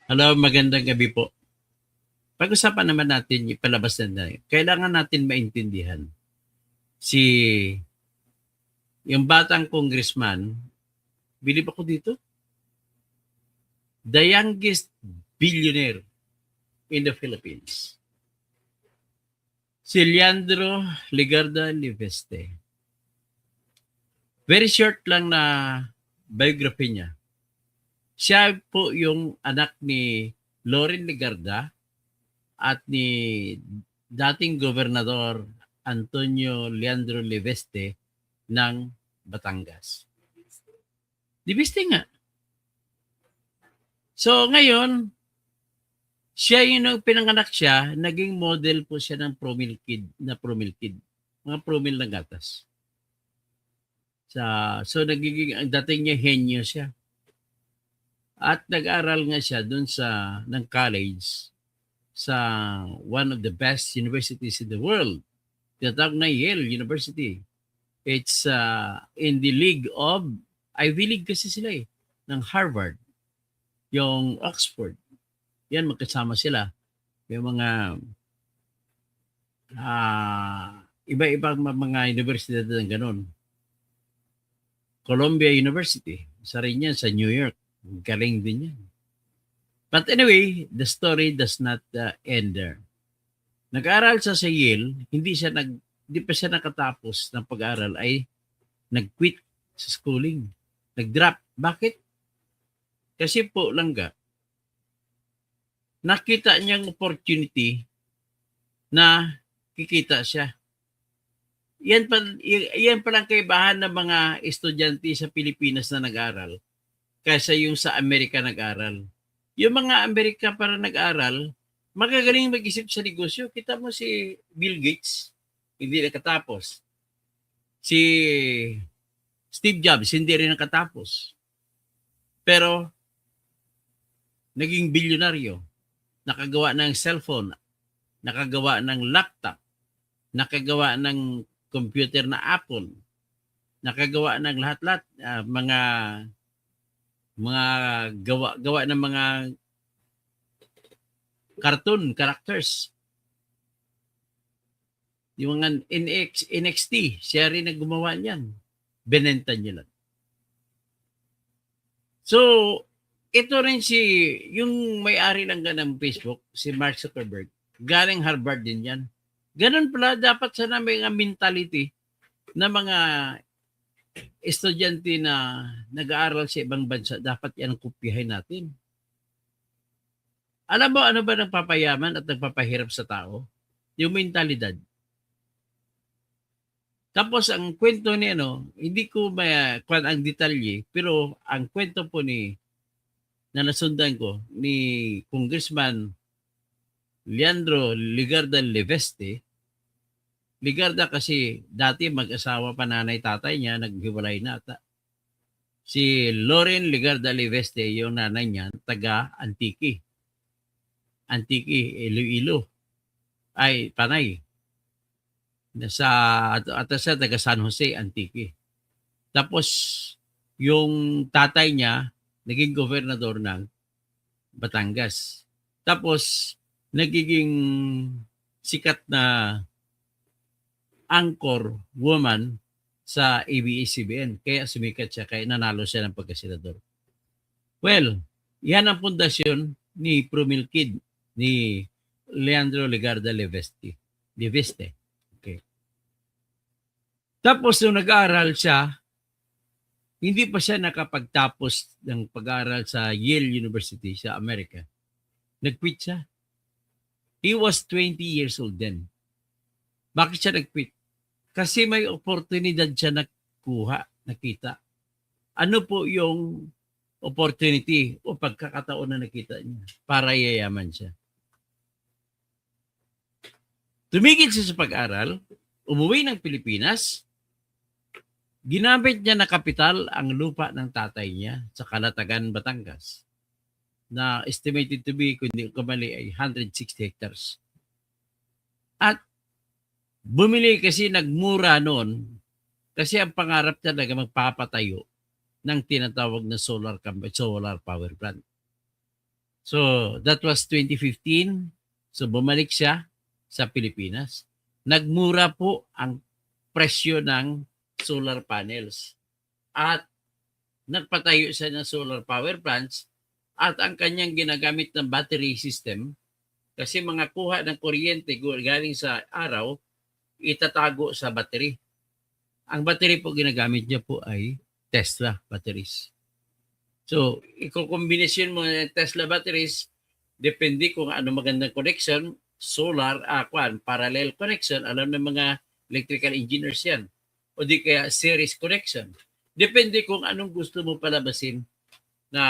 Hello, magandang gabi po. Pag-usapan naman natin yung palabas na kailangan natin maintindihan si yung batang congressman, bilib ako dito, the youngest billionaire in the Philippines. Si Leandro Ligarda Liveste. Very short lang na biography niya. Siya po yung anak ni Loren Ligarda at ni dating gobernador Antonio Leandro Liveste ng Batangas. Liveste nga. So ngayon, siya yung pinanganak siya, naging model po siya ng promilkid. Mga promil na gatas. So nagiging, ang dating niya henyo siya. At nag-aral nga siya dun sa, ng college sa one of the best universities in the world. Tinatawag na Yale University. It's in the league of, Ivy League kasi sila ng Harvard, yung Oxford. Yan, magkasama sila. May mga iba-ibang mga universidad ng ganun. Columbia University, isa rin yan sa New York. Galing din yan. But anyway, the story does not end there. Nag-aral siya sa Yale, hindi pa siya nakatapos ng pag-aral, ay nag-quit sa schooling. Nag-drop. Bakit? Kasi po, langga, nakita niyang opportunity na kikita siya. Yan pa lang kaibahan ng mga estudyante sa Pilipinas na nag-aral kaysa yung sa Amerika nag-aral. Yung mga Amerika para nag-aral, magagaling mag-isip sa negosyo. Kita mo si Bill Gates, hindi nakatapos. Si Steve Jobs, hindi rin nakatapos. Pero, naging bilyonaryo. Nakagawa ng cellphone, nakagawa ng laptop, nakagawa ng computer na Apple, nakagawa ng lahat-lahat, mga gawa ng mga cartoon characters. Yung mga NXT, siya rin na gumawa niyan. Benenta niya lang. So, ito rin yung may-ari ng ganang Facebook, si Mark Zuckerberg, galing Harvard din yan. Ganun pala, dapat sana may mentality na mga estudyante na nag-aaral sa ibang bansa, dapat yan ang kopyahin natin. Alam mo ano ba nagpapayaman at nagpapahirap sa tao? Yung mentalidad. Tapos ang kwento ni hindi ko kwan ang detalye, pero ang kwento po na nasundan ko ni Congressman Leandro Ligarda Liveste. Ligarda kasi dati mag-asawa pa nanay-tatay niya, naghiwalay na ata. Si Loren Ligarda Liveste, yung nanay niya, taga Antique. Antique, Iloilo. Ay, Panay. Siya taga San Jose, Antique. Tapos, yung tatay niya, naging gobernador ng Batangas. Tapos, nagiging sikat na anchor woman sa ABS-CBN. Kaya sumikat siya, kaya nanalo siya ng pagkasenador. Well, yan ang pundasyon ni Promilkid, ni Leandro Ligarda Liveste. Okay. Tapos nung nag-aaral siya, hindi pa siya nakapagtapos ng pag-aaral sa Yale University sa Amerika. Nag-quit siya. He was 20 years old then. Bakit siya nag-quit? Kasi may oportunidad siya nakita. Ano po yung opportunity o pagkakataon na nakita niya para yayaman siya? Tumigil siya sa pag-aral, umuwi ng Pilipinas, ginamit niya na kapital ang lupa ng tatay niya sa Calatagan, Batangas na estimated to be, kung hindi ko mali, ay 160 hectares. At bumili kasi nagmura noon kasi ang pangarap talaga magpapatayo ng tinatawag na solar power plant. So, that was 2015. So, bumalik siya sa Pilipinas. Nagmura po ang presyo ng solar panels. At nagpatayo siya ng solar power plants at ang kanyang ginagamit ng battery system kasi mga kuha ng kuryente galing sa araw, itatago sa battery. Ang battery po ginagamit niya po ay Tesla batteries. So, iko-kombinasyon mo ng Tesla batteries, depende kung ano magandang connection, solar, parallel connection, alam ng mga electrical engineers yan. O di kaya series connection. Depende kung anong gusto mo palabasin na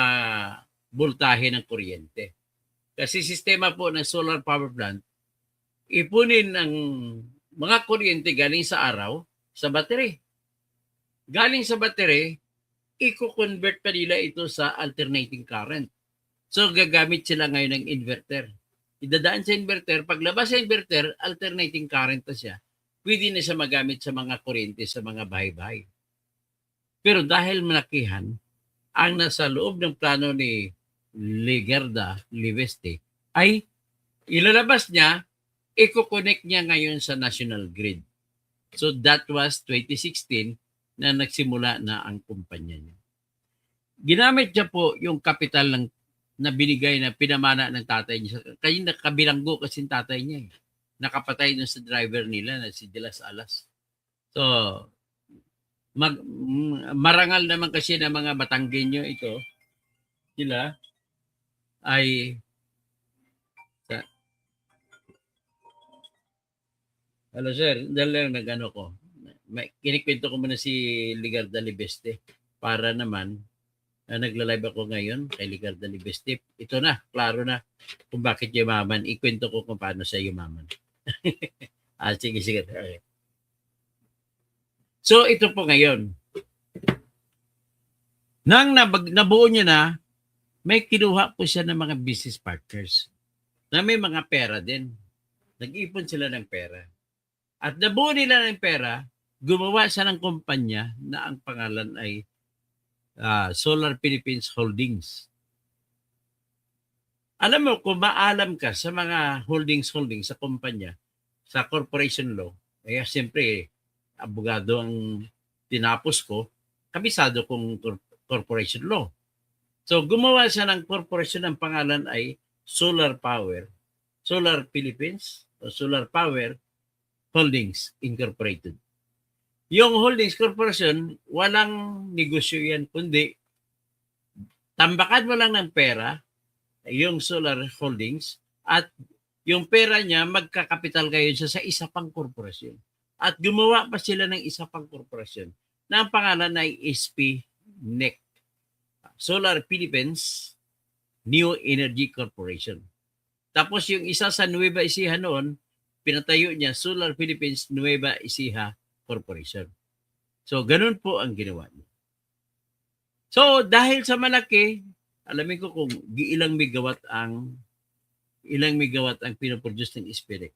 voltahe ng kuryente. Kasi sistema po ng solar power plant, ipunin ang mga kuryente galing sa araw sa battery. Galing sa battery, i-convert pa nila ito sa alternating current. So gagamit sila ngayon ng inverter. Idadaan sa inverter, paglabas sa inverter, alternating current na siya. Pwede na siya magamit sa mga kuryente sa mga bahay-bahay. Pero dahil malakihan, ang nasa loob ng plano ni Legarda Liveste ay ilalabas niya, i-connect niya ngayon sa national grid. So that was 2016 na nagsimula na ang kumpanya niya. Ginamit niya po yung kapital ng na binigay na pinamana ng tatay niya. Kaya nakabilanggo kasi tatay niya. Nakapatay dun sa driver nila na si De Las Alas. So, marangal naman kasi ng mga Batanggenyo ito. Sila ay hello sir, dahil lang nag-ano ko. Kinikwento ko muna si Ligarda Libeste para naman nagla-live ako ngayon kay Ligarda Libeste. Ito na, klaro na kung bakit yumaman. Ikwento ko kung paano siya yumaman. Sige. Okay. So, ito po ngayon. Nang nabuo niya na, may kinuha po siya ng mga business partners na may mga pera din. Nag-ipon sila ng pera. At nabuo nila ng pera, gumawa siya ng kumpanya na ang pangalan ay Solar Philippines Holdings. Alam mo, kung maalam ka sa mga holdings sa kumpanya, sa corporation law, siyempre, abogado ang tinapos ko, kabisado kong corporation law. So, gumawa siya ng corporation, ang pangalan ay Solar Philippines, o Solar Power Holdings Incorporated. Yung holdings corporation, walang negosyo yan, kundi tambakan mo lang ng pera, yung solar holdings, at yung pera niya, magkakapital kayo siya sa isa pang korporasyon. At gumawa pa sila ng isa pang korporasyon na ang pangalan ay SPNEC, Solar Philippines New Energy Corporation. Tapos yung isa sa Nueva Ecija noon, pinatayo niya Solar Philippines Nueva Ecija Corporation. So, ganun po ang ginawa niya. So, dahil sa malaki, alamin ko kung ilang megawatt ang pinoproduce ng SPNEC.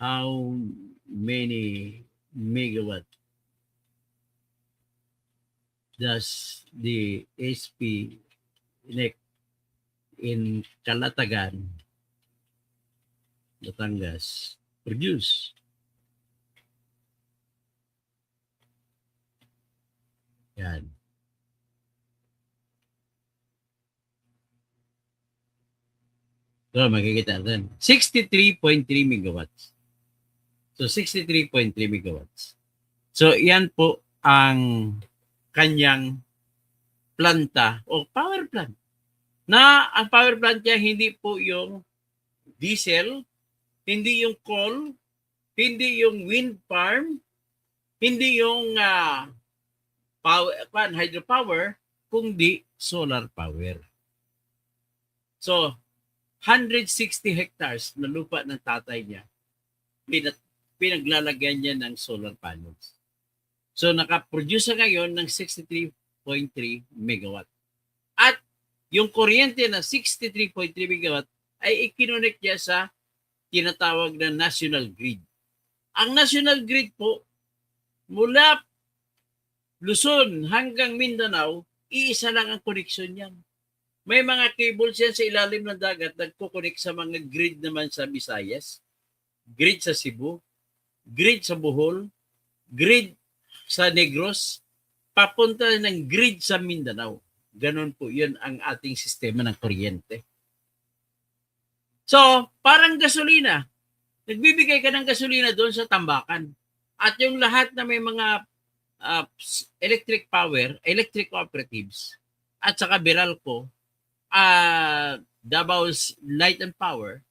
How many megawatt does the SPNEC in Calatagan, Batangas, produce? Yan. So, makikita natin. 63.3 megawatts. So, 63.3 megawatts. So, yan po ang kanyang planta o power plant. Na ang power plant niya hindi po yung diesel, hindi yung coal, hindi yung wind farm, hindi yung hydropower, kundi solar power. So, 160 hectares na lupa ng tatay niya, pinaglalagyan niya ng solar panels. So, nakaproduce ngayon ng 63.3 megawatt. At yung kuryente na 63.3 megawatt ay ikinonect niya sa tinatawag na national grid. Ang national grid po, mula Luzon hanggang Mindanao, iisa lang ang koneksyon niyan. May mga cables yan sa ilalim ng dagat nagkukonek sa mga grid naman sa Visayas, grid sa Cebu, grid sa Bohol, grid sa Negros, papunta ng grid sa Mindanao. Ganon po yun ang ating sistema ng kuryente. So, parang gasolina. Nagbibigay ka ng gasolina doon sa tambakan. At yung lahat na may mga electric power, electric cooperatives, at saka Beralco, Dabao's Light and Power,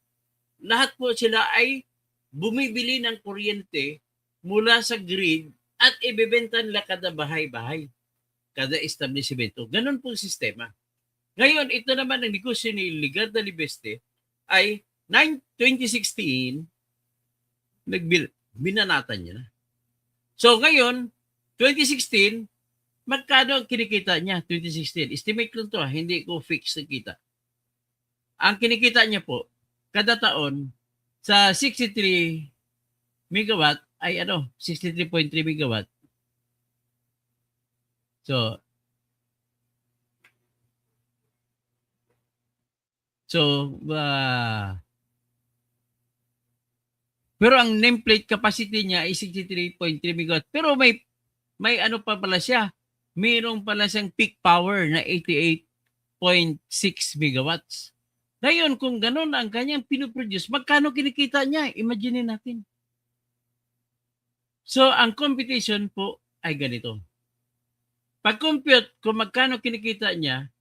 lahat po sila ay bumibili ng kuryente mula sa grid at ibebenta nila kada bahay-bahay, kada establishmento. Ganun po ang sistema. Ngayon, ito naman ang negosyo ni Ligarda Libeste ay 2016, binanatan niya na. So ngayon, 2016, magkano ang kinikita niya 2016? Estimate lang to, hindi ko fix na kita. Ang kinikita niya po, kada taon, sa 63 megawatt, ay 63.3 megawatt. So, pero ang nameplate capacity niya ay 63.3 megawatt. Pero may ano pa pala siya. Mayroong pala siyang peak power na 88.6 megawatts. Ngayon, kung ganun ang kanyang pinoproduce, magkano kinikita niya? Imagine natin. So, ang competition po ay ganito. Pag-compute kung magkano kinikita niya,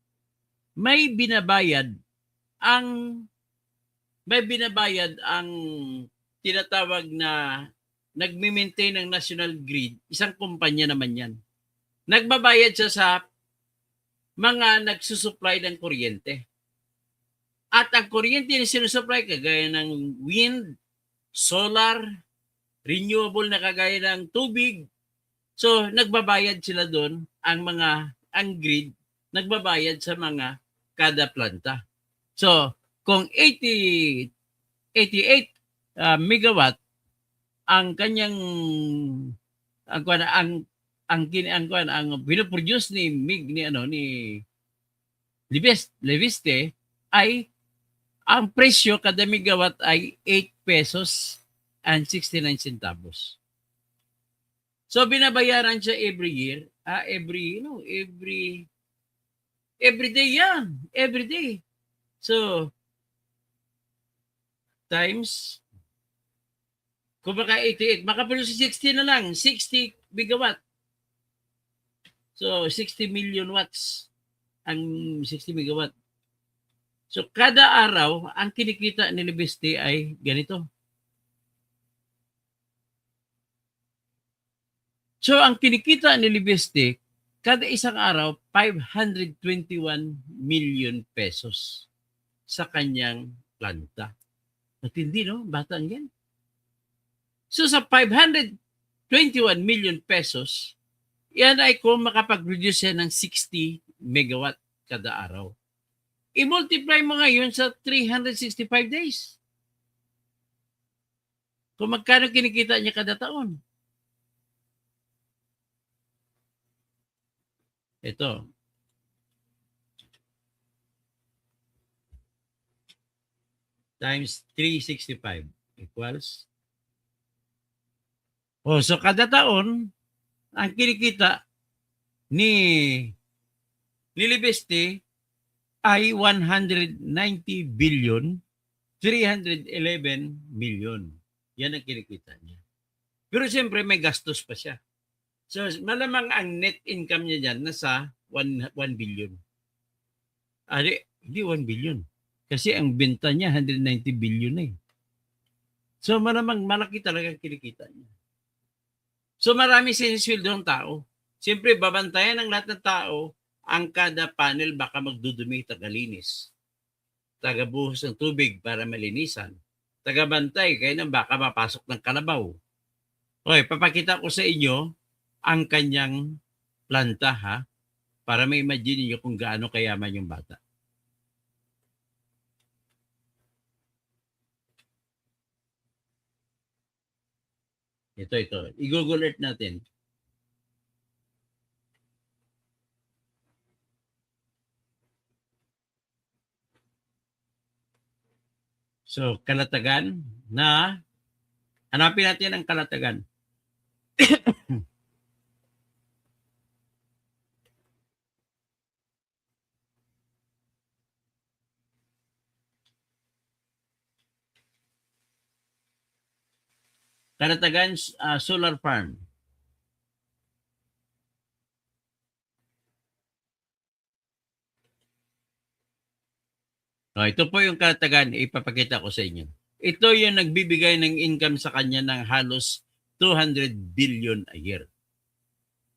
may binabayad ang tinatawag na nagme-maintain ng national grid, isang kumpanya naman yan. Nagbabayad siya sa mga nagsusupply ng kuryente. At ang kuryente na sinusupply, kagaya ng wind, solar, renewable na kagaya ng tubig. So, nagbabayad sila doon, ang grid, nagbabayad sa mga kada planta. So, kung 88 megawatt ang kanyang ang pinoproduce ni Leviste ay ang presyo kada megawatt ay 8 pesos and 69 centavos. So binabayaran siya every year, every day yan, every day. So times kung baka 88, makaproduce 60 na lang, 60 megawatt. So 60 million watts ang 60 megawatt. So kada araw, ang kinikita ni Leviste ay ganito. So ang kinikita ni Leviste, kada isang araw, 521 million pesos sa kanyang planta. Matindi, no? Batang yan. So sa 521 million pesos, yan ay kung makapag-produce yan ng 60 megawatt kada araw. I-multiply mo ngayon sa 365 days. Kung magkano kinikita niya kada taon. Ito. Times 365 equals. So kada taon, ang kinikita ni Leviste ay 190 billion 311 million. Yan ang kinikita niya. Pero siyempre may gastos pa siya. So malamang ang net income niya dyan nasa 1 billion. Hindi 1 billion. Kasi ang benta niya 190 billion eh. So malamang malaki talaga ang kinikita niya. So marami sinisweldo ang tao. Siyempre babantayan ng lahat ng tao ang kada panel baka magdudumi, tagalinis, tagabuhos ng tubig para malinisan, tagabantay, kaya nang baka mapasok ng kalabaw. Okay, papakita ko sa inyo ang kanyang planta ha, para may imagine niyo kung gaano kayaman yung bata. Ito. I-Google Earth natin. So, kalatagan na, hanapin natin ang kalatagan. Kalatagan solar farm. Ito po yung kalatagan, ipapakita ko sa inyo. Ito yung nagbibigay ng income sa kanya ng halos 200 billion a year.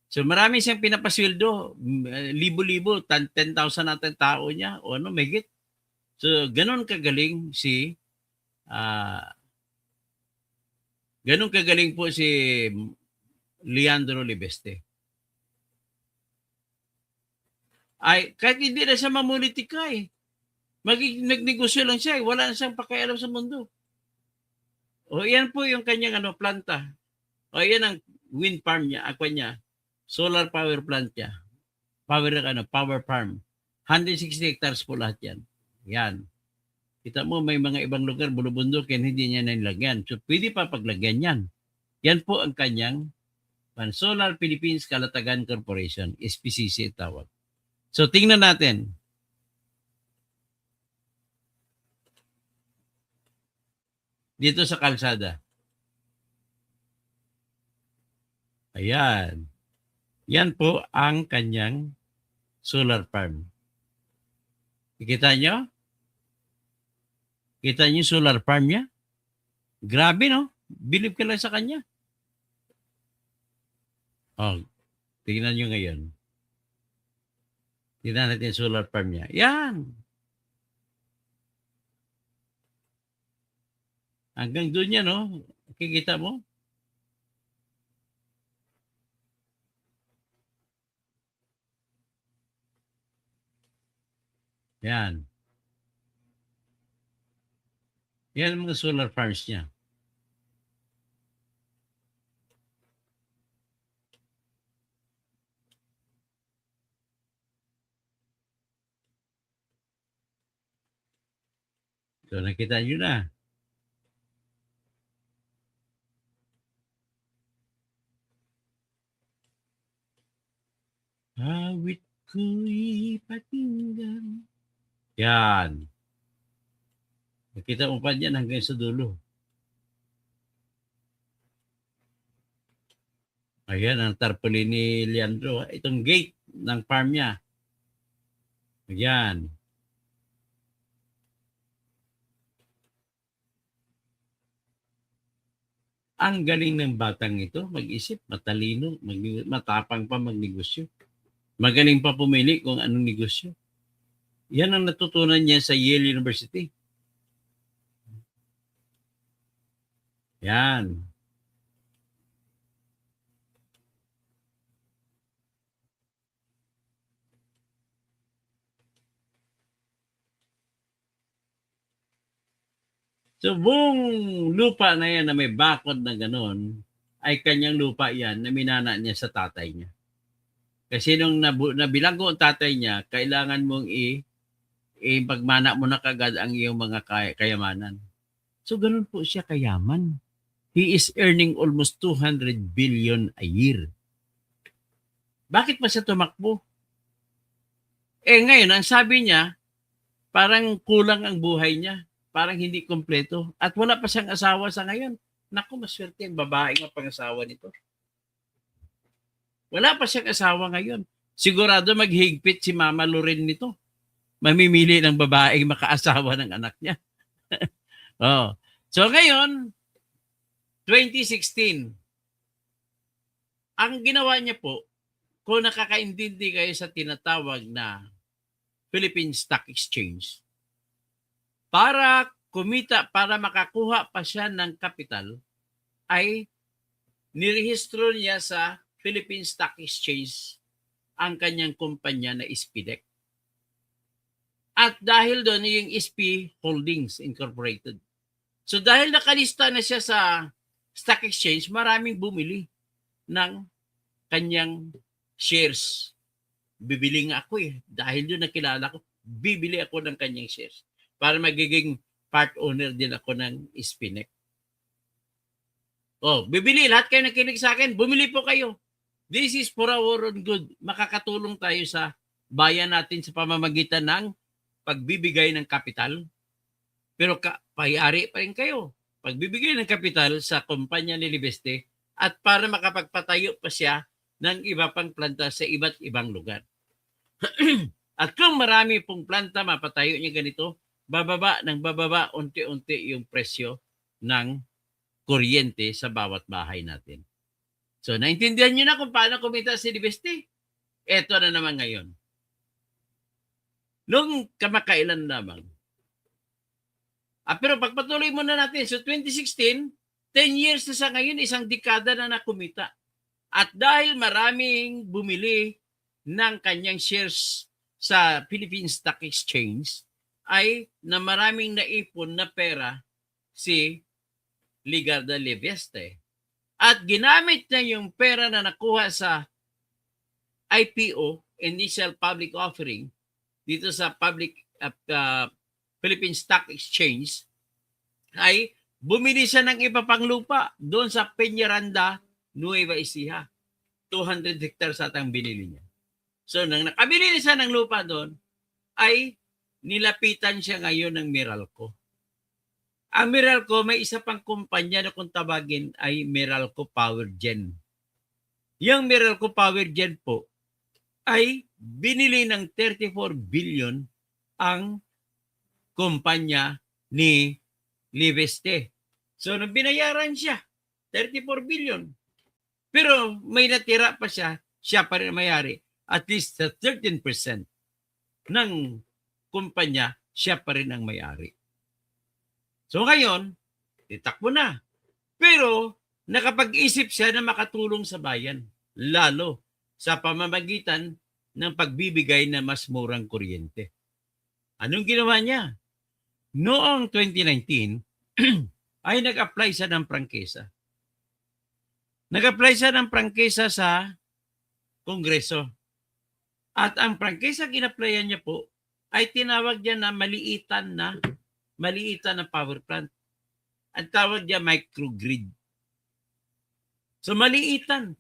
So marami siyang pinapasweldo, libo-libo, 10,000 natin tao niya, o ano, megit. So ganun kagaling po si Leandro Libeste. Ay, kahit hindi na siya mamulitika nagnegosyo lang siya, wala na siyang pakialam sa mundo. O yan po yung kanyang planta. O yan ang wind farm niya, niya, solar power plant niya. Power farm. 160 hectares po lahat yan. Yan. Kita mo may mga ibang lugar bulubundok yan hindi niya nilagyan. So pwede pa paglagyan yan. Yan po ang kanyang Solar Philippines Kalatagan Corporation, SPCC tawag. So tingnan natin. Dito sa kalsada. Ayan. Yan po ang kanyang solar farm. Kita nyo? Kita nyo yung solar farm niya? Grabe, no? Believe ka lang sa kanya. Oh, tingnan nyo ngayon. Tingnan natin yung solar farm niya. Yan. Hanggang doon yan, no? Kikita mo? Yan. Yan ang mga solar farms niya. So, nakita nyo na. Awit ko'y pakinggan. Yan. Nakita mo pa dyan hanggang sa dulo. Ayan ang tarpaulin ni Leandro. Itong gate ng farm niya. Ayan. Ang galing ng batang ito, mag-isip, matalino, matapang pa magnegosyo. Magaling pa pumili kung anong negosyo. Yan ang natutunan niya sa Yale University. Yan. So, buong lupa na yan na may bakod na gano'n, ay kanyang lupa yan na minana niya sa tatay niya. Kasi nung nabilanggo ang tatay niya, kailangan mong pagmana mo na kagad ang iyong mga kayamanan. So, ganun po siya kayaman. He is earning almost 200 billion a year. Bakit pa siya tumakbo? Ngayon, ang sabi niya, parang kulang ang buhay niya. Parang hindi kompleto. At wala pa siyang asawa sa ngayon. Naku, maswerte ang babae ng pang-asawa nito. Wala pa siyang asawa ngayon. Sigurado maghigpit si Mama Loren nito. Mamimili ng babaeng makaasawa ng anak niya. Oh. So ngayon, 2016, ang ginawa niya po, kung nakakaintindi kayo sa tinatawag na Philippine Stock Exchange, para kumita, para makakuha pa siya ng kapital, ay nirehistro niya sa Philippine Stock Exchange ang kanyang kumpanya na SPDEC. At dahil doon yung SP Holdings Incorporated. So dahil nakalista na siya sa Stock Exchange, maraming bumili ng kanyang shares. Bibili nga ako dahil doon nakilala ko, bibili ako ng kanyang shares para magiging part owner din ako ng Spinec. Bibili. Lahat kayo nakinig sa akin, bumili po kayo. This is for our own good. Makakatulong tayo sa bayan natin sa pamamagitan ng pagbibigay ng kapital. Pero payari pa rin kayo. Pagbibigay ng kapital sa kumpanya ni Libeste at para makapagpatayo pa siya ng iba pang planta sa iba't ibang lugar. At kung marami pong planta mapatayo niya ganito, bababa unti-unti yung presyo ng kuryente sa bawat bahay natin. So, naintindihan nyo na kung paano kumita si Libeste. Eto na naman ngayon. Noong kamakailan lamang. Pero pagpatuloy muna natin. So, 2016, 10 years na sa ngayon, isang dekada na nakumita. At dahil maraming bumili ng kanyang shares sa Philippine Stock Exchange, ay na maraming naipon na pera si Ligarda Libeste. At ginamit niya yung pera na nakuha sa IPO, Initial Public Offering, dito sa Philippine Stock Exchange, ay bumili siya ng iba pang lupa doon sa Peñaranda, Nueva Ecija. 200 hectares atang binili niya. So, nang nakabili siya ng lupa doon, ay nilapitan siya ngayon ng Meralco. Ang Meralco, may isa pang kumpanya na kung tawagin ay Meralco Power Gen. Yung Meralco Power Gen po ay binili ng 34 billion ang kumpanya ni Libeste. So, nang binayaran siya, 34 billion. Pero may natira pa siya pa rin mayari. At least 13% ng kumpanya, siya pa rin ang may-ari. So ngayon, itakbo na. Pero nakapag-isip siya na makatulong sa bayan, lalo sa pamamagitan ng pagbibigay na mas murang kuryente. Anong ginawa niya? Noong 2019, ay nag-apply siya ng prangkisa. Nag-apply siya ng prangkisa sa Kongreso. At ang prangkisa gina-applyan niya po ay tinawag niya na maliitan na power plant. Ang tawag niya microgrid. So maliitan.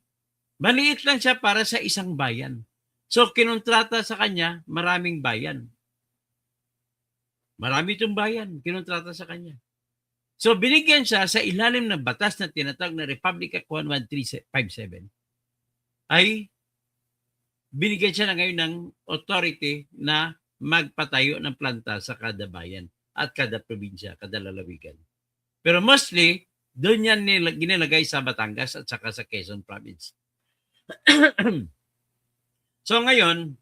Maliit lang siya para sa isang bayan. So kinontrata sa kanya maraming bayan. Marami itong bayan kinontrata sa kanya. So binigyan siya sa ilalim ng batas na tinatawag na Republic Act 11357 ay binigyan siya na ngayon ng authority na magpatayo ng planta sa kada bayan at kada probinsya, kada lalawigan. Pero mostly, doon yan ginilagay sa Batangas at saka sa Quezon Province. So ngayon,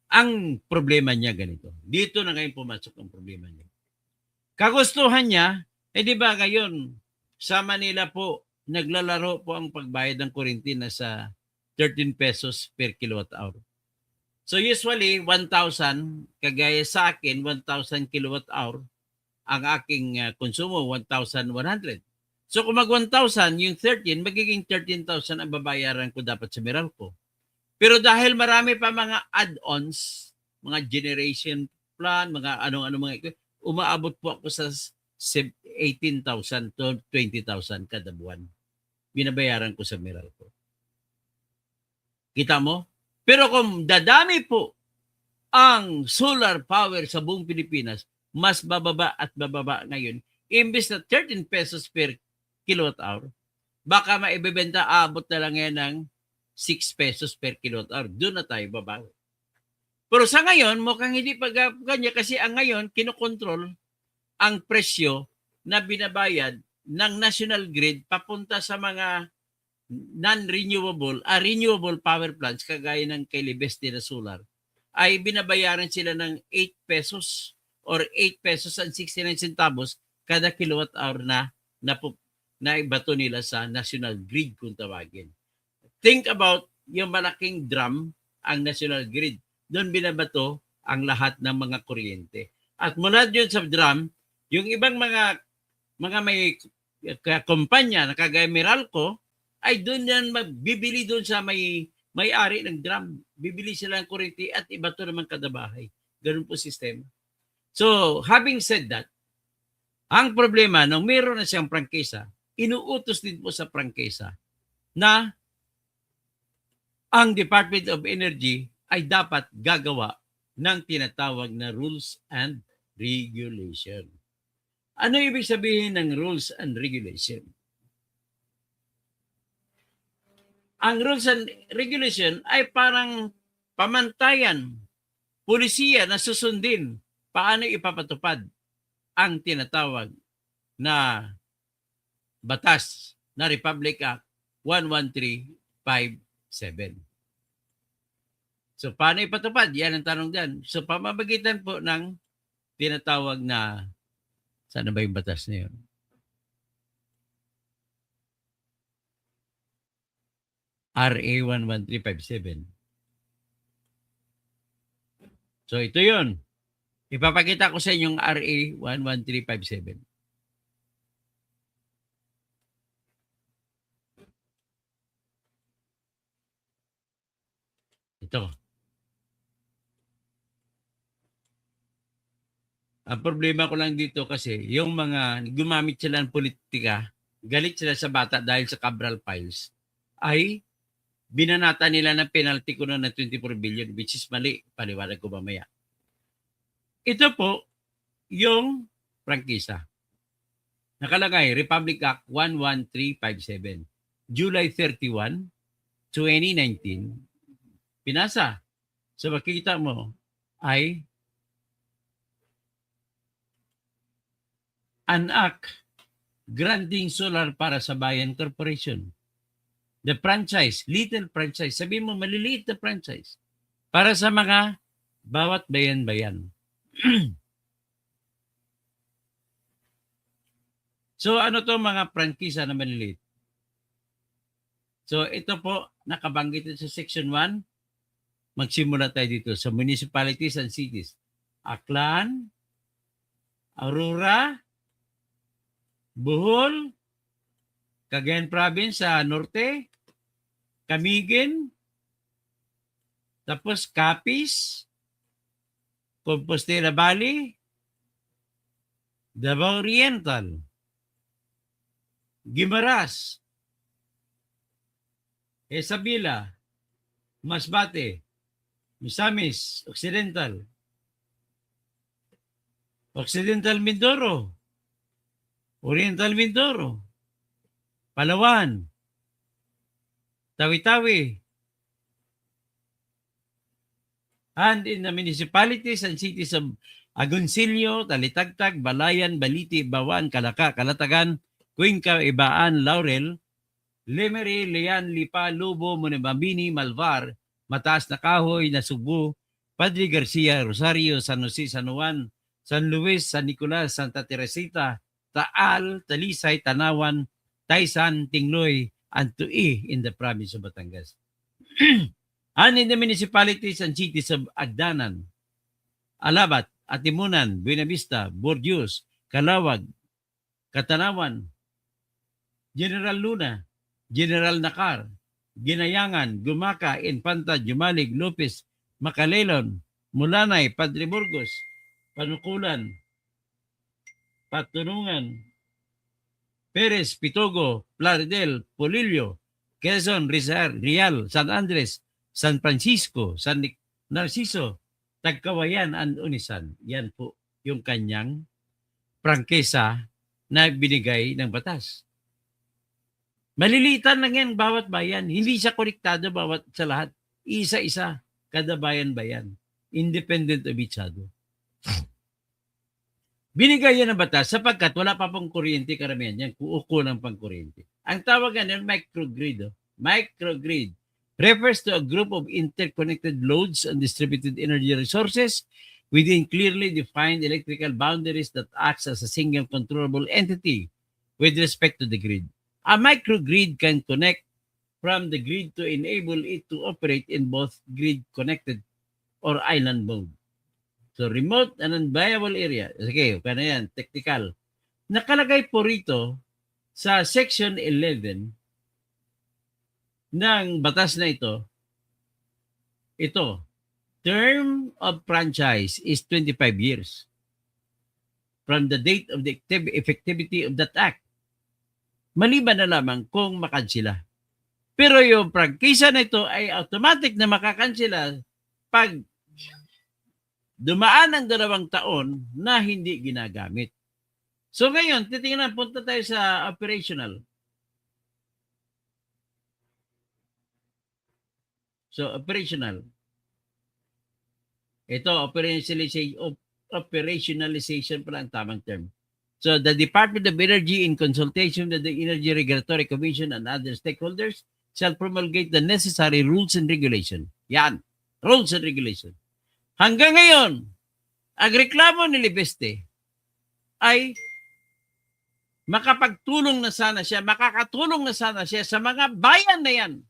ang problema niya ganito. Dito na ngayon pumasok ang problema niya. Kagustuhan niya, di ba ngayon, sa Manila po, naglalaro po ang pagbayad ng kuryente na sa 13 pesos per kilowatt hour. So usually 1,000, kagaya sa akin 1,000 kilowatt hour ang aking konsumo 1,100. So kung mag 1,000 yung 13 magiging 13,000 ang babayaran ko dapat sa Meralco. Pero dahil marami pa mga add-ons, mga generation plan, mga ano-ano mga umaabot po ako sa 18,000 to 20,000 kada buwan. Binabayaran ko sa Meralco. Kita mo? Pero kung dadami po ang solar power sa buong Pilipinas, mas bababa at bababa ngayon. Imbes na 13 pesos per kilowatt hour, baka maibebenta abot na lang yan ng 6 pesos per kilowatt hour. Doon na tayo babawi. Pero sa ngayon, mukhang hindi pa kanya kasi ang ngayon, kinokontrol ang presyo na binabayad ng National Grid papunta sa mga renewable power plants kagaya ng kay Libeste na solar ay binabayaran sila ng 8 pesos or 8 pesos and 69 centavos kada kilowatt hour na ibato nila sa National Grid kung tawagin. Think about yung malaking drum ang National Grid. Doon binabato ang lahat ng mga kuryente. At mula dyan sa drum, yung ibang mga may kumpanya na kagaya Meralco ay doon yan bibili doon sa may-ari ng drum. Bibili sila ng kuryente at iba to naman kada bahay. Ganun po sistema. So, having said that, Ang problema, nung meron na siyang prangkisa, inuutos din po sa prangkisa na ang Department of Energy ay dapat gagawa ng tinatawag na rules and regulation. Ano ibig sabihin ng rules and regulation? Ang rules and regulation ay parang pamantayan, pulisiya na susundin paano ipapatupad ang tinatawag na batas na Republic Act 11357. So, paano ipatupad? Yan ang tanong dyan. So, pamamagitan po ng tinatawag na, saan ba yung batas na yun? RA 11357. So, ito yun. Ipapakita ko sa inyong RA 11357. Ito. Ang problema ko lang dito kasi, yung mga gumamit sila ng politika, galit sila sa bata dahil sa Cabral Files, ay binanata nila ng penalty ko na 24 billion, which is mali. Paliwanag ko mamaya. Ito po, yung prangkisa. Nakalagay, Republic Act 11357, July 31, 2019, pinasa. So makikita mo ay an act granting solar para sa Bayan Corporation. The franchise, little franchise, sabihin mo maliliit na franchise para sa mga bawat bayan-bayan. So ano to mga prangkisa na maliliit? So ito po nakabanggit sa section 1. Magsimula tayo dito sa municipalities and cities. Aklan, Aurora, Bohol, Cagayan Province sa norte, Camiguin, tapos Capiz, Compostela Valley, Davao Oriental, Guimaras, Isabela, Masbate, Misamis, Occidental, Occidental Mindoro, Oriental Mindoro, Palawan, Tawi-Tawi, and in the municipalities and cities of Agoncillo, Talitagtag, Balayan, Baliti, Bawan, Calaca, Calatagan, Cuenca, Ibaan, Laurel, Lemery, Lean, Lipa, Lubo, Monebambini, Malvar, Mataas na Kahoy, Nasugbu, Padre Garcia, Rosario, San Jose, San Juan, San Luis, San Nicolas, Santa Teresita, Taal, Talisay, Tanawan, Taysan, Tingloy, and Tui in the province of Batangas. And in the municipalities and cities of Agdanan, Alabat, Atimunan, Buenavista, Bordios, Calawag, Katanawan, General Luna, General Nakar, Ginayangan, Gumaka, Infanta, Jumalig, Lopez, Makalelon, Mulanay, Padre Burgos, Panukulan, Patunungan, Perez, Pitogo, Plaridel, Polillo, Quezon, Rizal, Real, San Andres, San Francisco, San Narciso, Tagkawayan, and Unisan. Yan po yung kanyang prangkesa na binigay ng batas. Malilitan lang yan bawat bayan. Hindi siya konektado bawat sa lahat. Isa-isa, kada bayan-bayan. Independent of each other. Binigay yan ng batas sapagkat wala pa pong kuryente karamihan yan. Kuuko ng pangkuryente. Ang tawag yan microgrid. Microgrid refers to a group of interconnected loads and distributed energy resources within clearly defined electrical boundaries that acts as a single controllable entity with respect to the grid. A microgrid can connect from the grid to enable it to operate in both grid-connected or island mode. So, remote and unviable area. Okay, kaya na yan, technical. Nakalagay po rito sa Section 11 ng batas na ito, term of franchise is 25 years. from the date of the effectivity of that act. Maliban na lamang kung makansila. Pero yung prangkisa na ito ay automatic na makakansila pag dumaan ang 2 taon na hindi ginagamit. So ngayon, titingnan, punta tayo sa operational. So operational. Ito, operationalization pala ang tamang term. So the Department of Energy, in consultation with the Energy Regulatory Commission and other stakeholders, shall promulgate the necessary rules and regulation. Yan, rules and regulation. Hanggang ngayon, ang reklamo ni Libeste ay makakatulong na sana siya sa mga bayan na yan.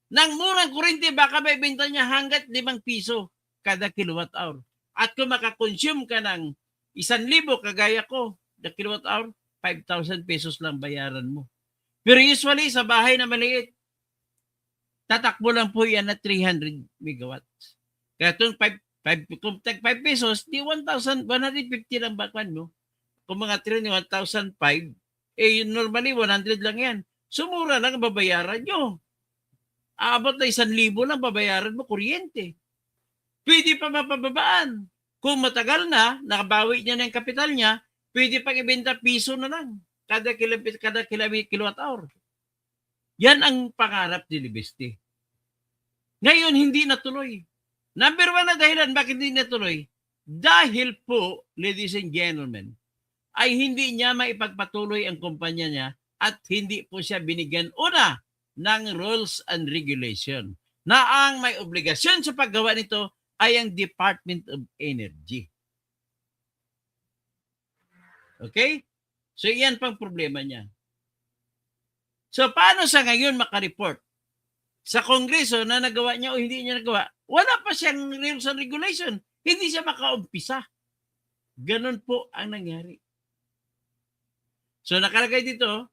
Nang murang kuryente, baka may benta niya hanggat 5 piso kada kilowatt hour. At kung makakonsume ka ng 1,000 kagaya ko, the kilowatt hour, 5,000 pesos lang bayaran mo. Pero usually sa bahay na maliit, tatakbo lang po yan na 300 megawatts. Kaya itong 5 pesos, di 1,150 lang bakwan mo. Kung mga 1,005, normally 100 lang yan. Sumura lang babayaran nyo. Aabot na 1,000 lang babayaran mo kuryente. Pwede pa mapababaan. Kung matagal na, nakabawi niya na yung kapital niya, pwede pang ibenta piso na lang kada kilowatt hour. Yan ang pangarap ni Libeste. Ngayon, hindi natuloy. Number 1 na dahilan bakit hindi natuloy? Dahil po, ladies and gentlemen, ay hindi niya maipagpatuloy ang kumpanya niya at hindi po siya binigyan una ng rules and regulation na ang may obligasyon sa paggawa nito ay ang Department of Energy. Okay? So, yan pang problema niya. So, paano sa ngayon makareport? Sa Kongreso na nagawa niya o hindi niya nagawa, wala pa siyang rules and regulation. Hindi siya makaumpisa. Ganon po ang nangyari. So, nakalagay dito,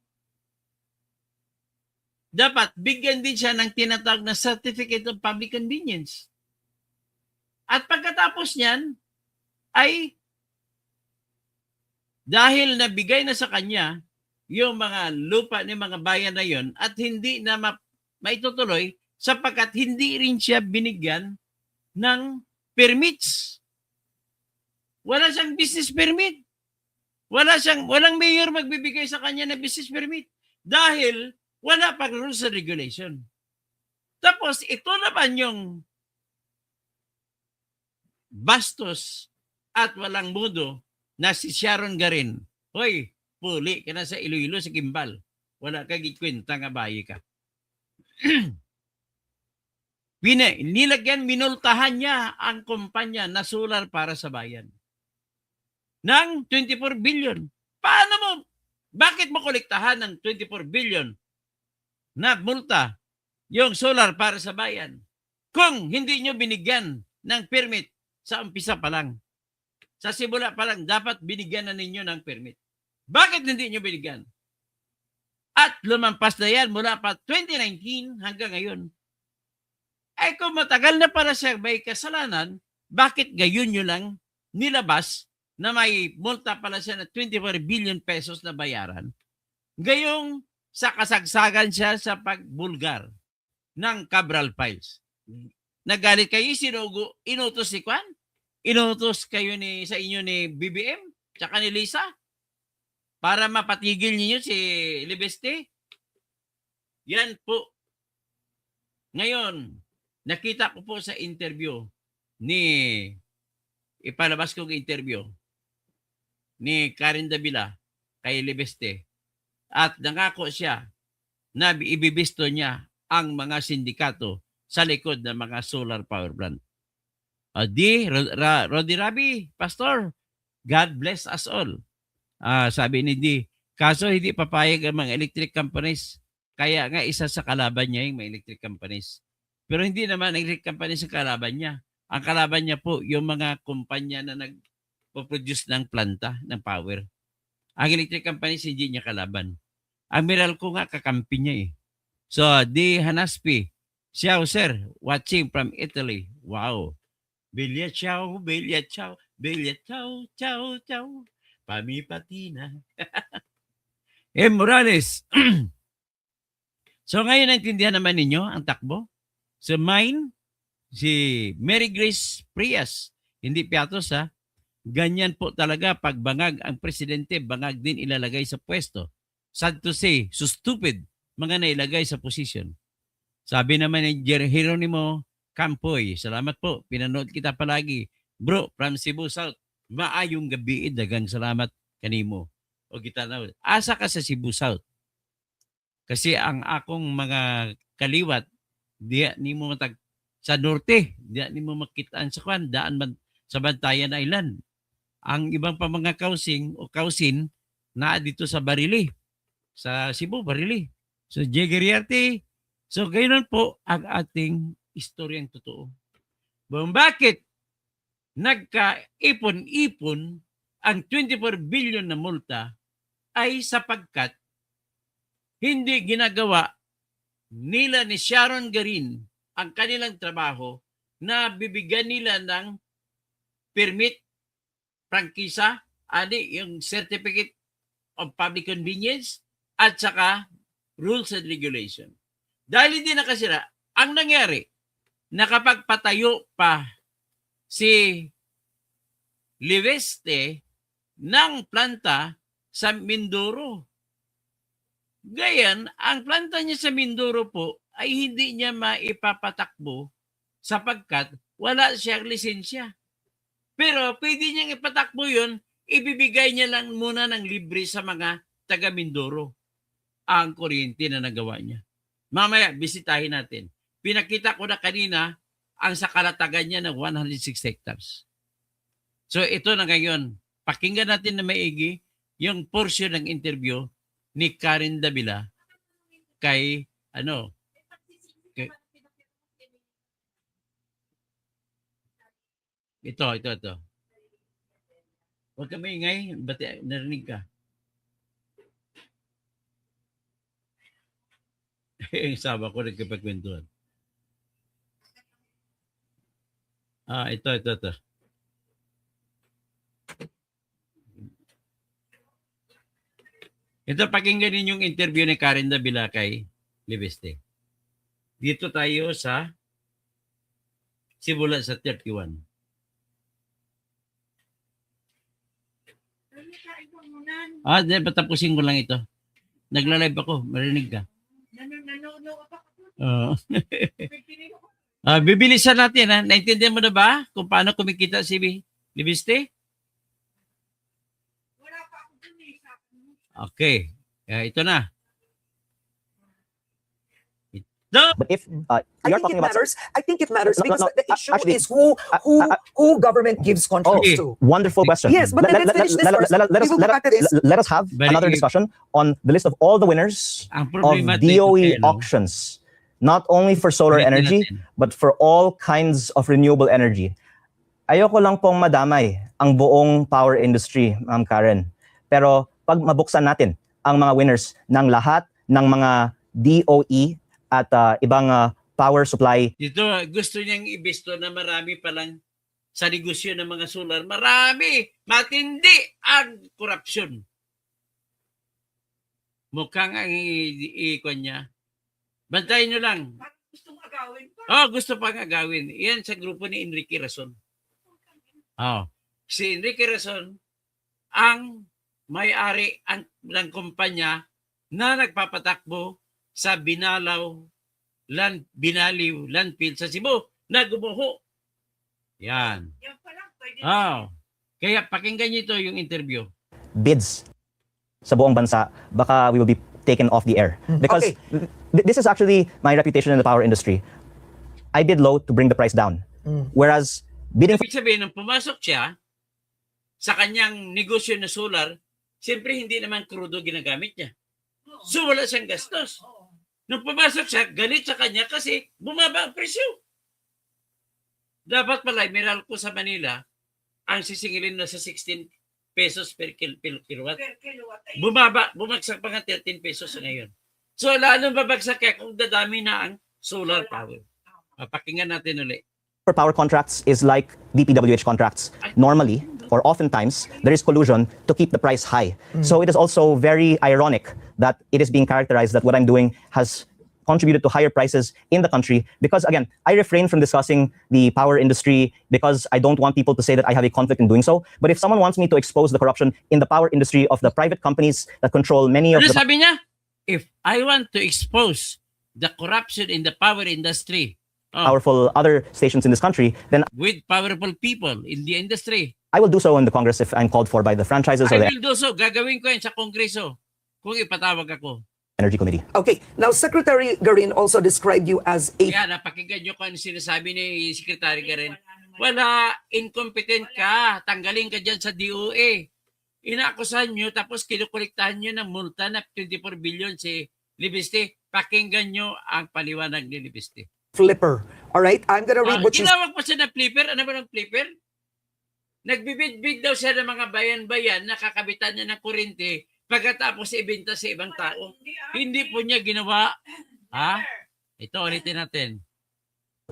dapat bigyan din siya ng tinatawag na Certificate of Public Convenience. At pagkatapos niyan, ay dahil nabigay na sa kanya yung mga lupa ng mga bayan na yon at hindi na maitutuloy sapagkat hindi rin siya binigyan ng permits. Wala siyang business permit. Walang mayor magbibigay sa kanya ng business permit dahil wala pang rules and regulation. Tapos ito naman yung bastos at walang mudo na si Sharon Garin. Hoy, puli ka na sa Iloilo, sa Gimbal. Wala ka gikwenta nga bayi ka. Minultahan niya ang kumpanya na solar para sa bayan ng 24 billion. Paano mo? Bakit mo kolektahan ng 24 billion na multa yung solar para sa bayan kung hindi nyo binigyan ng permit sa umpisa pa lang? Sa simula pa lang, dapat binigyan na ninyo ng permit. Bakit hindi nyo binigyan? At lumampas na yan mula pa 2019 hanggang ngayon. Ay kung matagal na para siya may kasalanan, bakit gayon nyo lang nilabas na may multa pala siya na 24 billion pesos na bayaran? Gayong sa kasagsagan siya sa pagbulgar ng Cabral Files. Nagalit kayo, sinugo, inutos si Kwan? Inutos kayo sa inyo ni BBM tsaka ni Lisa para mapatigil niyo si Libeste? Yan po. Ngayon, nakita ko po sa interview ipalabas kong interview ni Karen Davila kay Libeste at nangako siya na ibibisto niya ang mga sindikato sa likod ng mga solar power plant. Rodi Rabi, Pastor, God bless us all. Sabi ni Di, kaso hindi papayag ang mga electric companies. Kaya nga isa sa kalaban niya yung mga electric companies. Pero hindi naman electric companies ang kalaban niya. Ang kalaban niya po yung mga kumpanya na nagpo-produce ng planta, ng power. Ang electric companies hindi niya kalaban. Ang Meralco nga kakampi niya eh. So, Di Hanaspi, Xiao sir, watching from Italy. Wow. Bilya ciao, bilya ciao, bilya ciao, ciao, ciao. Pamipati na. Morales. So ngayon naintindihan naman ninyo ang takbo. So mine, si Mary Grace Prias, hindi Piatos ha. Ganyan po talaga pag bangag ang presidente, bangag din ilalagay sa pwesto. Sad to say, so stupid mga nailagay sa posisyon. Sabi naman ni Jeronimo Campoy, salamat po, pinanood kita palagi. Bro, from Cebu South, maayong gabi, dagang salamat kanimo. O kita na, asa ka sa Cebu South. Kasi ang akong mga kaliwat, diya ni mo matag sa norte, diya ni mo makitaan sa kwan, daan man sa Bantayan Island. Ang ibang pa mga kausin na dito sa Barili, sa Cebu, Barili. So, Jegeriarte. So, gayun po ang ating istoryang totoo. Bakit nagka-ipon-ipon ang 24 billion na multa ay sapagkat hindi ginagawa nila ni Sharon Garin ang kanilang trabaho na bibigyan nila ng permit, prangkisa, yung certificate of public convenience at saka rules and regulation. Dahil hindi nakasira, ang nangyari, nakapagpatayo pa si Liveste ng planta sa Mindoro. Gayan, ang planta niya sa Mindoro po ay hindi niya maipapatakbo sapagkat wala siyang lisensya. Pero pwede niyang ipatakbo yun, ibibigay niya lang muna ng libre sa mga taga Mindoro ang kuryente na nagawa niya. Mamaya, bisitahin natin. Pinakita ko na kanina ang sakalatagan niya ng 106 hectares. So ito na ngayon, pakinggan natin na maigi yung portion ng interview ni Karen Davila kay ito. Huwag ka maingay, ba't narinig ka? Yung sabi ko nagkapagkwentuhan. Ito. Ito, pakinggan ninyong interview ni Karen Davila kay Liveste. Dito tayo sa simula sa 31. Patapusin ko lang ito. Nagla-live ako, marinig ka. Bibilisan natin ha. Naintindihan mo na ba kung paano kumikita si Liveste? Okay. Ito na. But if you're talking about I think it matters because No, the issue actually, is who government gives contracts to. wonderful question. Yes, but then let's finish this first. We will go back to this. Let us have But another discussion on the list of all the winners Ang of problema dito, DOE no? auctions, not only for solar Ulitin energy, natin. but for all kinds of renewable energy. Ayoko lang pong madamay ang buong power industry, Ma'am Karen. Pero pag mabuksan natin ang mga winners ng lahat ng mga DOE at ibang power supply. Dito, gusto niyang ibisto na marami palang sa negosyo ng mga solar. Marami! Matindi ang korupsyon. Mukhang ang i-ikon niya. Bantayin nyo lang. Gustong agawin pa. Gusto pang agawin. Yan sa grupo ni Enrique Rason. Si Enrique Rason ang may-ari ng kumpanya na nagpapatakbo sa Binaliw Landfill sa Cebu na gumuho. Yan. Yan pa lang, pwede Kaya pakinggan niyo ito yung interview. Bids sa buong bansa, baka we will be taken off the air. Because this is actually my reputation in the power industry. I bid low to bring the price down. Whereas bidding Ibig sabihin, nung pumasok siya sa kanyang negosyo na solar, siyempre hindi naman krudo ginagamit niya. So wala siyang gastos. Nung pumasok siya, galit sa kanya kasi bumaba ang presyo. Dapat pala, Meralco sa Manila, ang sisingilin na sa 16 pesos per kilowatt. Bumagsak pa nga 13 pesos ngayon. So lalong babagsak kaya kung dadami na ang solar power. Pakinggan natin ulit. for power contracts is like DPWH contracts. Normally, or oftentimes there is collusion to keep the price high. So it is also very ironic that it is being characterized that what I'm doing has contributed to higher prices in the country because, again, I refrain from discussing the power industry because I don't want people to say that I have a conflict in doing so. But if someone wants me to expose the corruption in the power industry of the private companies that control many of Ano the sabi niya? If I want to expose the corruption in the power industry, powerful other stations in this country, then with powerful people in the industry, I will do so in the Congress if I'm called for by the franchises I or the will do so. Gagawin ko yan sa Kongreso kung ipatawag ako. Energy Committee. Okay, now Secretary Garin also described you as a Kaya napakinggan nyo kung ano sinasabi ni Secretary Karen. Wala, incompetent ka. Tanggalin ka dyan sa DOA. Inaakusahan nyo, tapos kinukolektahan nyo ng multa na 24 billion si Libiste. Pakinggan nyo ang paliwanag ni Libiste. flipper. All right, I'm gonna read what you Tinawag pa siya na flipper. Ano ba ng flipper? Nagbibid-bid daw siya ng mga bayan-bayan na kakabitan niya ng kurente pagkatapos ibenta sa ibang tao. Hindi po niya ginawa. Ha? Ito, ulitin natin.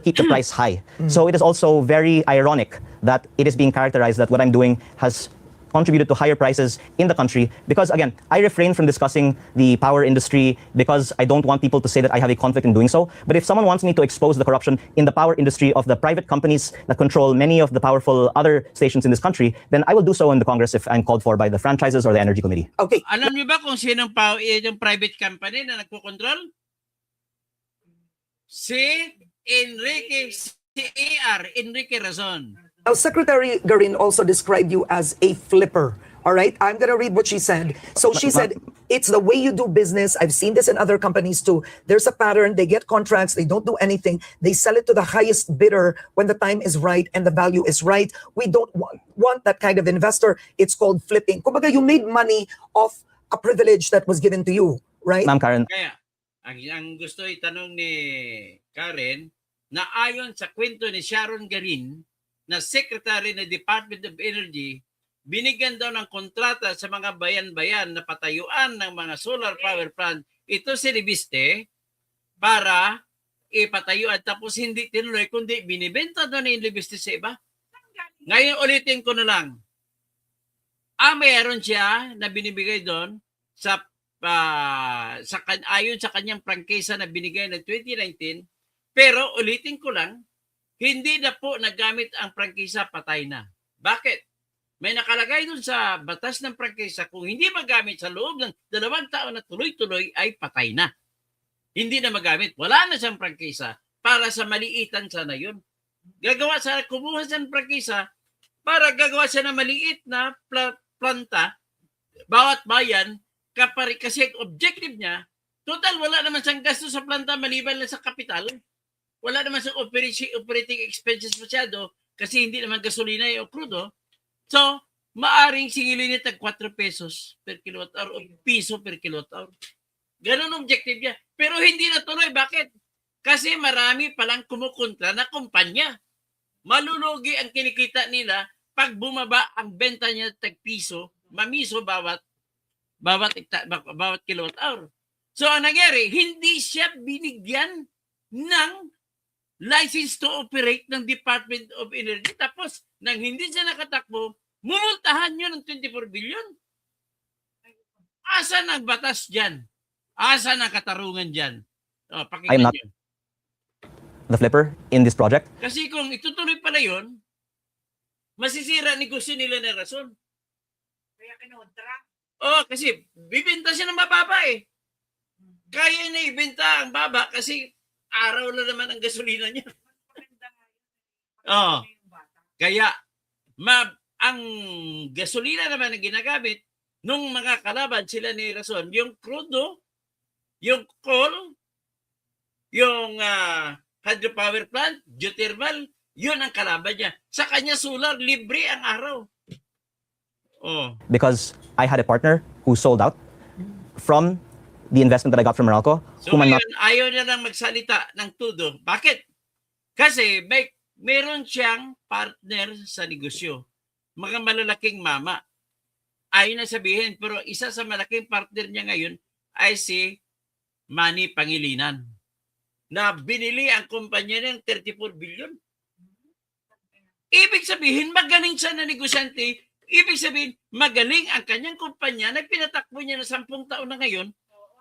Keep the price high. So it is also very ironic that it is being characterized that what I'm doing has contributed to higher prices in the country because, again, I refrain from discussing the power industry because I don't want people to say that I have a conflict in doing so. But if someone wants me to expose the corruption in the power industry of the private companies that control many of the powerful other stations in this country, then I will do so in the Congress if I'm called for by the franchises or the Energy Committee. Okay, Alam niyo ba kung sinong yung private company na nagko-control? Si Enrique Razon. now Secretary Garin also described you as a flipper. All right, I'm gonna read what she said. So she said, it's the way you do business. I've seen this in other companies too. There's a pattern. They get contracts. They don't do anything. They sell it to the highest bidder when the time is right and the value is right. We don't want that kind of investor. It's called flipping. Kumbaga, you made money off a privilege that was given to you, right? Ma'am Karen, Kaya, ang gusto itanong ni Karen, na ayon sa kwento ni Sharon Garin, na Secretary ng Department of Energy, binigyan daw ng kontrata sa mga bayan-bayan na patayuan ng mga solar power plant. Ito si Libiste para ipatayuan tapos hindi tinuloy kundi binibenta daw ni Libiste sa iba. Ngayon ulitin ko na lang. Mayroon siya na binibigay doon sa ayon sa kanyang prangkisa na binigay ng 2019, pero ulitin ko lang, hindi na po nagamit ang prangkisa, patay na. Bakit? May nakalagay doon sa batas ng prangkisa, kung hindi magamit sa loob ng 2 taon na tuloy-tuloy ay patay na. Hindi na magamit. Wala na siyang prangkisa para sa maliitan sana yun. Kumuha siya ng prangkisa para gagawa siya ng maliit na planta, bawat bayan, kasi objective niya, total wala naman siyang gasto sa planta maliban lang sa kapital. Wala naman sa operating expenses masyado kasi hindi naman gasolina o crudo. So, maaring singilin niya tag 4 pesos per kilowatt hour o piso per kilowatt hour. Ganun objective niya. Pero hindi natuloy. Bakit? Kasi marami palang kumukontra na kumpanya. Malulugi ang kinikita nila pag bumaba ang benta niya tag piso, mamiso bawat kilowatt hour. So, ang nangyari, hindi siya binigyan ng license to operate ng Department of Energy. Tapos, nang hindi siya nakatakbo, mumultahan nyo ng 24 billion. Asa ang batas dyan? Asa ang katarungan dyan? O, pakinggan I'm not nyo. the flipper in this project. Kasi kung itutuloy pala yun, masisira negosyo nila na rason. Kaya kinontra. Kasi bibenta siya ng mababa eh. Kaya na ibenta ang baba kasi araw na naman ang gasolina niya. Kaya ang gasolina naman na ginagamit nung mga kalaban sila ni Rason, yung crudo, yung coal, yung hydropower plant, geothermal, yun ang kalaban niya. Sa kanya solar, libre ang araw. Because I had a partner who sold out from the investment that I got from Meralco. So whom I'm not ngayon, ayaw niya lang magsalita ng tudo. Bakit? Kasi meron siyang partner sa negosyo. Mga malalaking mama. Ayaw na sabihin, pero isa sa malaking partner niya ngayon ay si Manny Pangilinan. Na binili ang kumpanya ng 34 billion. Ibig sabihin, magaling siya na negosyante Ibig sabihin, magaling ang kanyang kumpanya na pinatakbo niya na 10 taon na ngayon.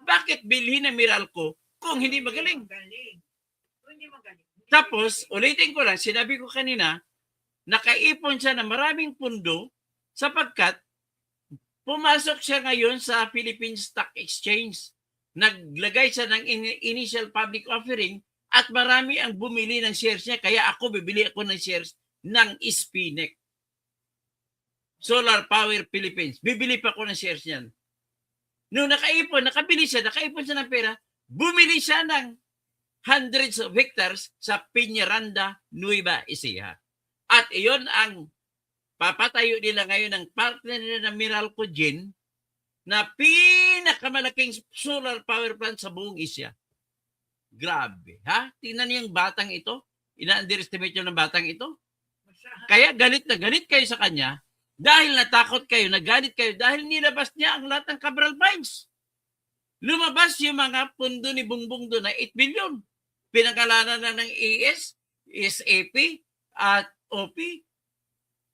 Bakit bilhin na Meralco kung hindi magaling? Tapos, ulitin ko lang, sinabi ko kanina, nakaipon siya ng maraming pundo sapagkat pumasok siya ngayon sa Philippine Stock Exchange. Naglagay siya ng initial public offering at marami ang bumili ng shares niya. Kaya bibili ako ng shares ng SPNEC. Solar Power Philippines. Bibili pa ako ng shares niyan. Nung nakaipon siya ng pera, bumili siya ng hundreds of hectares sa Peñaranda, Nueva Ecija. At iyon ang papatayo nila ngayon ng partner nila ng Meralco Gen na pinakamalaking solar power plant sa buong Asia. Grabe, ha? Tingnan niyo yung batang ito. Ina-underestimate niyo ng batang ito. Kaya galit na galit kayo sa kanya dahil natakot kayo, nagalit kayo dahil nilabas niya ang lahat ng Cabral Mines. Lumabas yung mga pundo ni Bongbong doon na 8 billion. Pinangalanan na ng AS, SAP, at OP.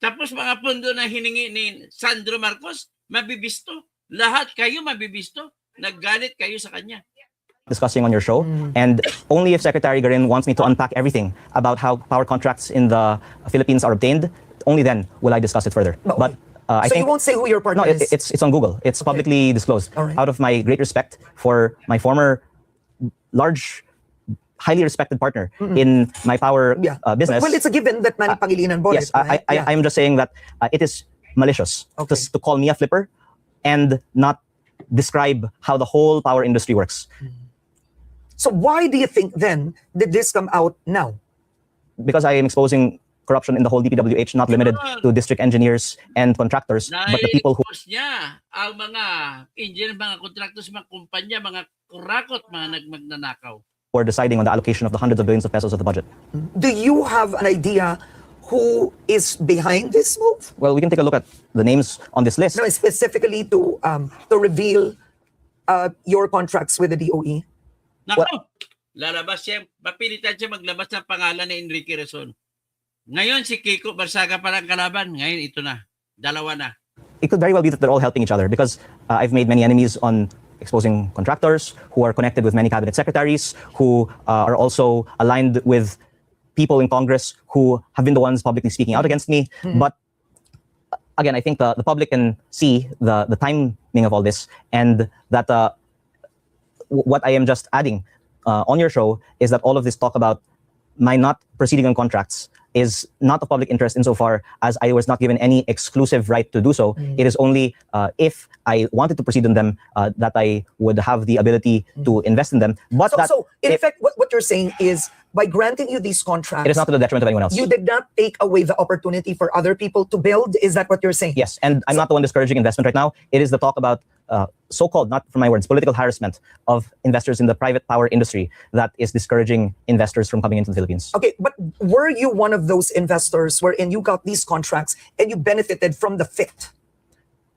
Tapos mga pundo na hiningi ni Sandro Marcos, mabibisto. Lahat kayo mabibisto. Naggalit kayo sa kanya. Discussing on your show, and only if Secretary Garin wants me to unpack everything about how power contracts in the Philippines are obtained, only then will I discuss it further. But I So think you won't say who your partner no, is? it's on Google. It's publicly disclosed. All right. Out of my great respect for my former large, highly respected partner in my power business. Well, it's a given that Manny Pangilinan bought Yes, it. Right? I'm just saying that it is malicious Okay. to call me a flipper and not describe how the whole power industry works. So why do you think then did this come out now? Because I am exposing corruption in the whole DPWH, not limited to district engineers and contractors, but the people who Na-expose niya ang mga engineer, mga contractors, mga kumpanya, mga kurakot, mga magnanakaw. are deciding on the allocation of the hundreds of billions of pesos of the budget. Do you have an idea who is behind this move? Well, we can take a look at the names on this list. No, specifically to reveal your contracts with the DOE. Nako, lalabas siya, mapilitan siya maglabas ng pangalan ni Enrique Razon. Ngayon si Kiko Barsaga pa lang kalaban, ngayon ito na, dalawa na. It could very well be that they're all helping each other because I've made many enemies on exposing contractors who are connected with many cabinet secretaries, who are also aligned with people in Congress who have been the ones publicly speaking out against me. But again, I think the public can see the timing of all this, and that what I am just adding on your show is that all of this talk about my not proceeding on contracts is not of public interest insofar as I was not given any exclusive right to do so. It is only if I wanted to proceed on them that I would have the ability to invest in them. But So in effect, what you're saying is by granting you these contracts, it is not to the detriment of anyone else. you did not take away the opportunity for other people to build. Is that what you're saying? Yes, and I'm not the one discouraging investment right now. It is the talk about so-called, not from my words, political harassment of investors in the private power industry that is discouraging investors from coming into the Philippines. Okay, but were you one of those investors wherein you got these contracts and you benefited from the FIT?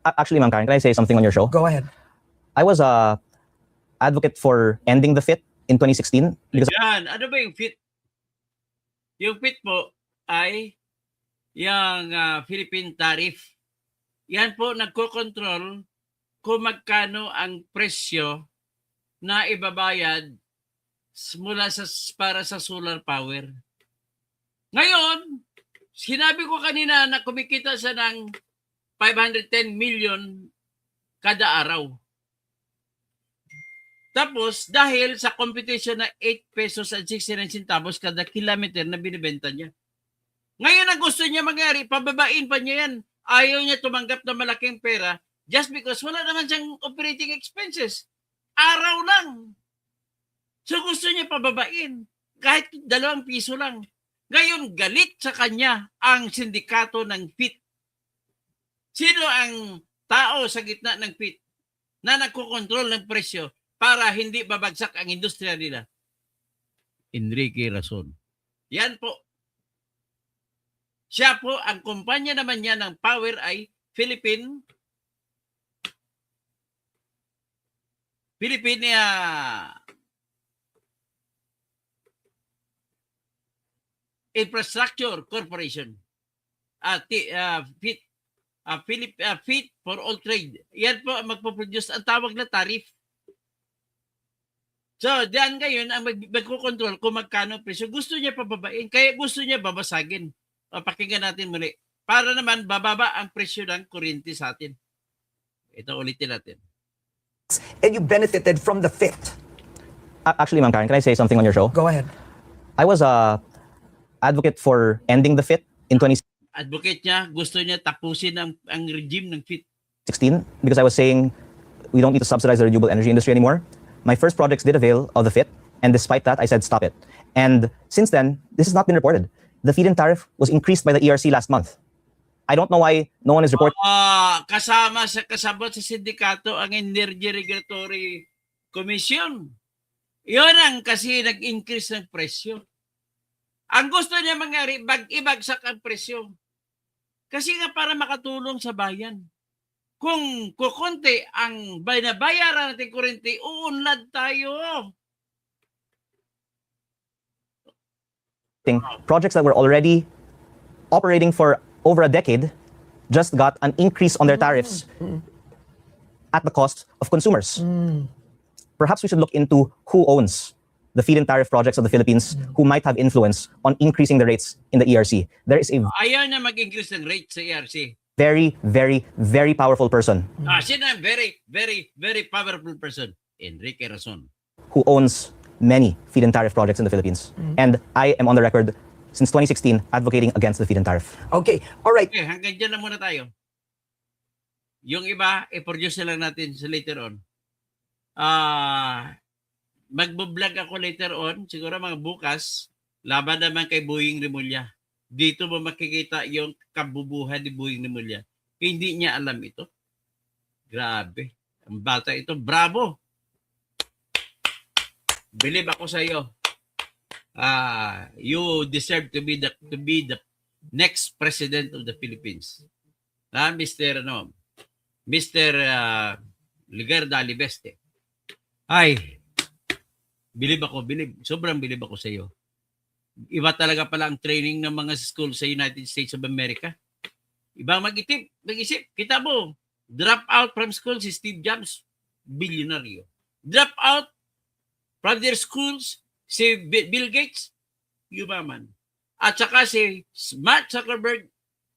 Actually, Ma'am Karen, can I say something on your show? Go ahead. I was a advocate for ending the FIT in 2016 because Yan, ano ba yung FIT? Yung FIT po ay yung Philippine tariff. Yan po nagko-control kung magkano ang presyo na ibabayad mula para sa solar power. Ngayon, sinabi ko kanina na kumikita siya ng 510 million kada araw. Tapos, dahil sa competition na 8 pesos at 69 centavos kada kilometer na binibenta niya. Ngayon, ang gusto niya mangyari, pababain pa niya yan. Ayaw niya tumanggap ng malaking pera just because wala naman siyang operating expenses. Araw lang. So gusto niya pababain. Kahit 2 piso lang. Ngayon, galit sa kanya ang sindikato ng FIT. Sino ang tao sa gitna ng FIT na nagkokontrol ng presyo para hindi babagsak ang industriya nila? Enrique Razon. Yan po. Siya po, ang kumpanya naman niya ng power ay Philippine Infrastructure Corporation. FIT. fit for all trade. Yan po ang magpo-produce ang tawag na tariff. So, diyan ngayon ang magko-control kung magkano ang presyo. Gusto niya pababain, kaya gusto niya babasagin. O, pakinggan natin muli. Para naman bababa ang presyo ng kuryente sa atin. Ito ulitin natin. And you benefited from the FIT. Actually, Ma'am Karen, can I say something on your show? Go ahead. I was a advocate for ending the FIT in 2016 Advocate niya, gusto niya tapusin ang regime ng FIT. because I was saying we don't need to subsidize the renewable energy industry anymore. My first projects did avail of the FIT, and despite that, I said stop it. And since then, this has not been reported. The feed-in tariff was increased by the ERC last month. I don't know why no one is reporting. Kasabot sa sindikato ang Energy Regulatory Commission. Yun ang kasi nag-increase ng presyo. Ang gusto niya mangyari, ibagsak ang presyo. Kasi nga para makatulong sa bayan. Kung kukunti ang binabayaran natin kuryente, uunlad tayo. Projects that were already operating for over a decade just got an increase on their tariffs at the cost of consumers. Perhaps we should look into who owns the feed-in tariff projects of the Philippines who might have influence on increasing the rates in the ERC. There is a Ayaw na mag-increase ng rate sa ERC. very, very, very powerful person Sino ang very, very, very powerful person? Enrique Razon. who owns many feed-in tariff projects in the Philippines. And I am on the record since 2016 advocating against the feed-in tariff. Okay, all right. Okay, hanggang dyan na muna tayo. Yung iba, i-produce na lang natin sa later on. Magbo-vlog ako later on, siguro mga bukas, laban naman kay Boying Rimulya. Dito mo makikita yung kabubuhan ni Boying Rimulya. Hindi niya alam ito. Grabe. Ang bata ito, bravo. Believe ako sa iyo. You deserve to be the next president of the Philippines. Mr. Ligarda Alibeste. Ay, believe. Sobrang believe ako sa iyo. Iba talaga pala ang training ng mga school sa United States of America. Ibang mag-isip. Kita mo, drop out from school si Steve Jobs, bilyonaryo. Drop out from their schools si Bill Gates, yumaman. At saka si Mark Zuckerberg,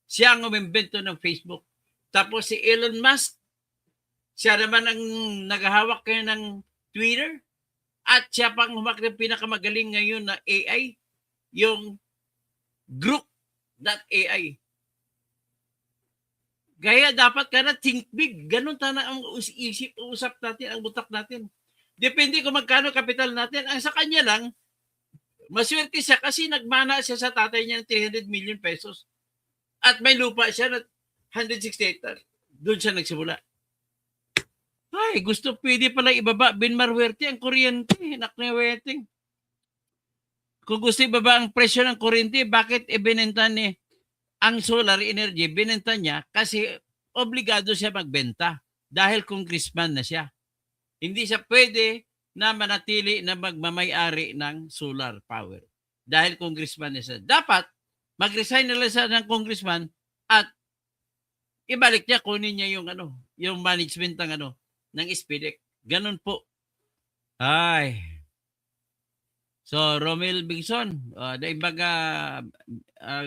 siya ang umimbento ng Facebook. Tapos si Elon Musk, siya naman ang naghahawak kayo ng Twitter. At siya pang humak ng pinakamagaling ngayon na AI, yung Group.ai. Gaya dapat ka na think big. Ganun tana ang usap natin, ang butak natin. Depende kung magkano kapital natin. Ang sa kanya lang, maswerte siya kasi nagmana siya sa tatay niya ng 300 million pesos. At may lupa siya na 160 hectares. Doon siya nagsimula. Ay, pwede pala ibaba. Binmarwerte ang kuryente. Hinak na weting. Kung gusto ibaba ang presyo ng kuryente, bakit ibinenta ni ang solar energy? Binenta niya kasi obligado siya magbenta dahil congressman na siya. Hindi siya pwede na manatili na magmamay-ari ng solar power dahil congressman na siya. Dapat mag-resign na lang siya ng congressman at ibalik niya, kunin niya yung management ng SPDEC. Ganun po. Ay. So, Romel Bingson, daimbaga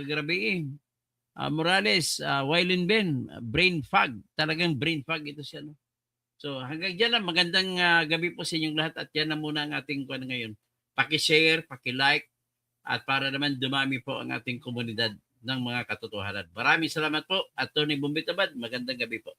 grabe Morales, Wailin Ben, brain fog. Talagang brain fog ito siya. No? So, hanggang dyan lang. Magandang gabi po sa inyong lahat at yan na muna ang ating kuwan ngayon. Paki-share, paki-like at para naman dumami po ang ating komunidad ng mga katotohanan. Maraming salamat po at Tony Bumbitabad. Magandang gabi po.